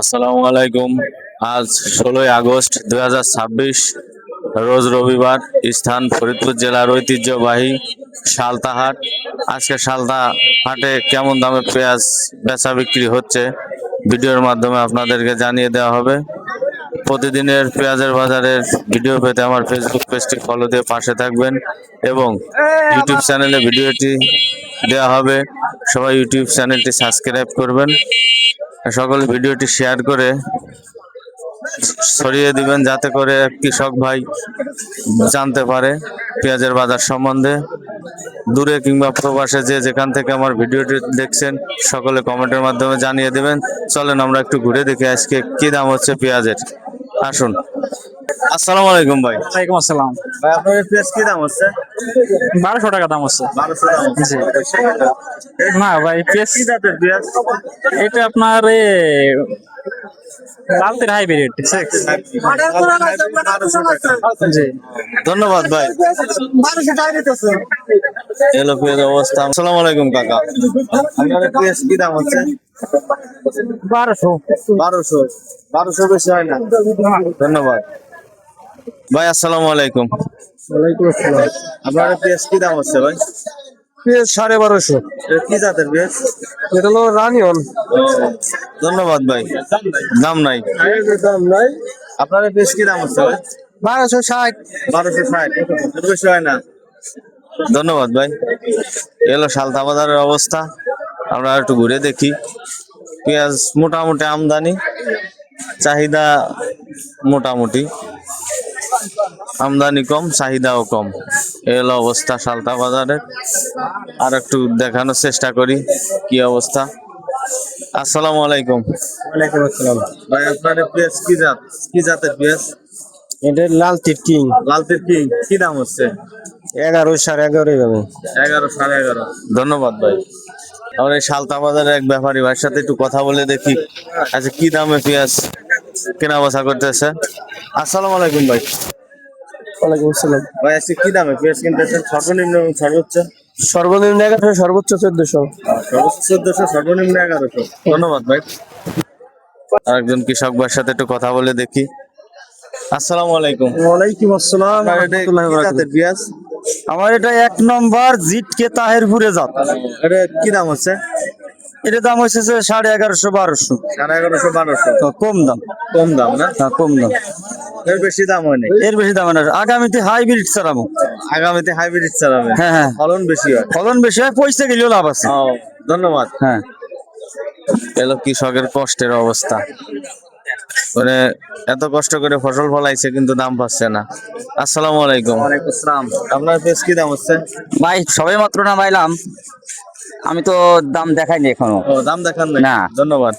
আসসালামু আলাইকুম। আজ 16 আগস্ট 2026, রোজ রবিবার। স্থান ফরিদপুর জেলার ঐতিহ্যবাহী সালতা হাট। আজকে সালতা হাটে কেমন দামে পেঁয়াজ বেচা বিক্রি হচ্ছে ভিডিওর মাধ্যমে আপনাদেরকে জানিয়ে দেওয়া হবে। প্রতিদিনের পেঁয়াজের বাজারের ভিডিও পেতে আমার ফেসবুক পেজটি ফলো দিয়ে পাশে থাকবেন এবং ইউটিউব চ্যানেলে ভিডিওটি দেওয়া হবে। সবাই ইউটিউব চ্যানেলটি সাবস্ক্রাইব করবেন, সকলে ভিডিওটি শেয়ার করে ছড়িয়ে দিবেন যাতে করে কৃষক ভাই জানতে পারে পেঁয়াজের বাজার সম্বন্ধে। দূরে কিংবা প্রবাসে যে যেখান থেকে আমার ভিডিওটি দেখছেন সকলে কমেন্টের মাধ্যমে জানিয়ে দিবেন। চলেন আমরা একটু ঘুরে দেখি আজকে কি দাম হচ্ছে পেঁয়াজের। আসুন। আসসালামু আলাইকুম ভাই। ওয়ালাইকুম আসসালাম। ভাই আপনার পেঁয়াজ কি দাম হচ্ছে? 1200 টাকা দাম হচ্ছে। 1200 দাম হচ্ছে। না ভাই পেঁয়াজ কি জাতের পেঁয়াজ? এটা আপনার লালতের হাইব্রিড। জি ধন্যবাদ ভাই। এলো পেঁয়াজ অবস্থা। আসসালামু আলাইকুম কাকা। আপনার পেঁয়াজ কি দাম হচ্ছে? 1200। 1200 বেশি হয় না। ধন্যবাদ ভাই। আসসালামু আলাইকুম। ওয়ালাইকুম আসসালাম। আপনার পেঁয়াজ কি দাম হচ্ছে ভাই? পেঁয়াজ 1250। এটা কি জাতের পেঁয়াজ? এটা হলো রানিয়ন। ধন্যবাদ ভাই। দাম নাই। দাম নাই। আপনার পেঁয়াজ কি দাম হচ্ছে ভাই? 1260। 1260 বেশি হয় না। ধন্যবাদ ভাই। এলো সালতা বাজারের অবস্থা। আমরা একটু ঘুরে দেখি। পেঁয়াজ মোটামুটি আমদানি, চাহিদা মোটামুটি। আমদানি কম, চাহিদাও কম। এলো অবস্থা সালতা বাজারের। আর একটু দেখানোর চেষ্টা করি কি অবস্থা। আসসালামু আলাইকুম। ওয়ালাইকুম আসসালাম। ভাই আপনার পেঁয়াজ কি জাতের পেঁয়াজ? এটা লালতির কিং। লালতের কি দাম হচ্ছে? 11 11.5 এইভাবে। 11, 11.5। ধন্যবাদ ভাই। আমরা এই সালতা বাজারের এক ব্যাপারী ভাইয়ের সাথে একটু কথা বলে দেখি আচ্ছা কি দামে পেঁয়াজ কেনা বেচা করতেছে। আসসালামু আলাইকুম ভাই। ওয়ালাইকুম আসসালাম। ভাই আজকে কি দামে পেঁয়াজ কিনতেছেন? সর্বনিম্ন এবং সর্বোচ্চ? সর্বনিম্ন 1100, সর্বোচ্চ 1400। সর্বোচ্চ 1400, সর্বনিম্ন 1100। ধন্যবাদ ভাই। আরেকজন কৃষক ভাইয়ের সাথে একটু কথা বলে দেখি। আসসালামু আলাইকুম। ওয়ালাইকুম আসসালাম। আপনার এটা কি জাতের পেঁয়াজ? আমার এটা 1 নম্বর জিটকে তাহেরপুরে জাত। এটা কি দাম হচ্ছে? এটা দাম হচ্ছে যে 1150, 1200। 1150, 1200। কম দাম। কম দাম না? হ্যাঁ, কম দাম। এর বেশি দাম হয়নি। এর বেশি দাম না। আগামীতে হাইব্রিড চালাবো। আগামীতে হাইব্রিড চালাবেন? হ্যাঁ হ্যাঁ। ফলন বেশি হয়। ফলন বেশি হয়, পয়সা গেলেও লাভ আছে। ও, ধন্যবাদ। হ্যাঁ। এলো কৃষকের কষ্টের অবস্থা। মানে এত কষ্ট করে ফসল ফলাইছে কিন্তু দাম পাচ্ছে না। আসসালামু আলাইকুম। ওয়ালাইকুম আসসালাম। আপনার পেঁয়াজ কি দাম হচ্ছে? ভাই সবে মাত্র নামাইলাম, আমি তো দাম দেখাইনি এখনো। ও, দাম দেখান নাই? না। ধন্যবাদ।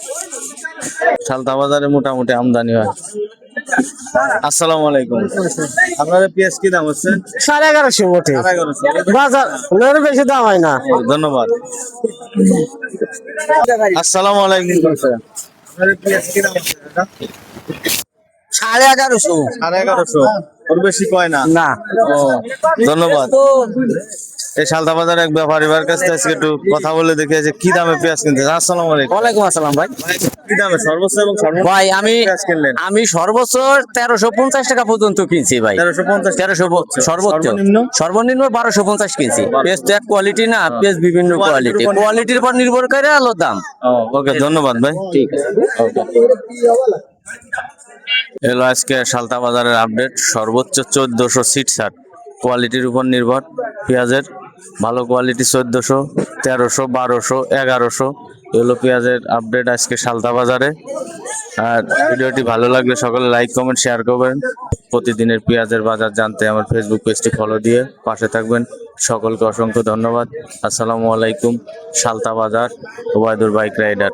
সালতা বাজারে মোটামুটি আমদানি হয়। আসসালামু আলাইকুম। আপনার পেঁয়াজ কি দাম হচ্ছে? 1150 বটে। 1150। বাজার বেশি দাম হয় না। ধন্যবাদ। আসসালামু আলাইকুম। আপনার পেঁয়াজ কি দাম হচ্ছে? 1150। 1150। ওর বেশি কয় না? না। ও, ধন্যবাদ। এই সালতা বাজারে এক ব্যাপারীর কাছ থেকে আজকে একটু কথা বলে দেখেছে কি দামে পেঁয়াজ কিনতে। আসসালামু আলাইকুম। ওয়ালাইকুম আসসালাম ভাই। কি দামে সর্বোচ্চ এবং সর্বনিম্ন ভাই পেঁয়াজ কিনলেন? আমি সর্বোচ্চ 1350 টাকা পর্যন্ত কিনছি ভাই। 1350। 1300 সর্বোচ্চ। সর্বনিম্ন? সর্বনিম্ন 1250 কিনছি। পেঁয়াজ তো এক কোয়ালিটি না, পেঁয়াজ বিভিন্ন কোয়ালিটি। কোয়ালিটির উপর নির্ভর করে আলো দাম। ওকে, ধন্যবাদ ভাই। ঠিক আছে। এলো আজকে সালতা বাজারের আপডেট। সর্বোচ্চ 1400 সিট ছাড়। কোয়ালিটির উপর নির্ভর পেঁয়াজের। ভালো কোয়ালিটি 1400, 1300, 1200, 1100 এগুলো পেঁয়াজের আপডেট আজকে সালতা বাজারে। আর ভিডিওটি ভালো লাগলে সকলে লাইক, কমেন্ট, শেয়ার করবেন। প্রতিদিনের পেঁয়াজের বাজার জানতে আমার ফেসবুক পেজটি ফলো দিয়ে পাশে থাকবেন। সকলকে অসংখ্য ধন্যবাদ। আসসালামু আলাইকুম। সালতা বাজার, ওবায়দুর বাইক রাইডার।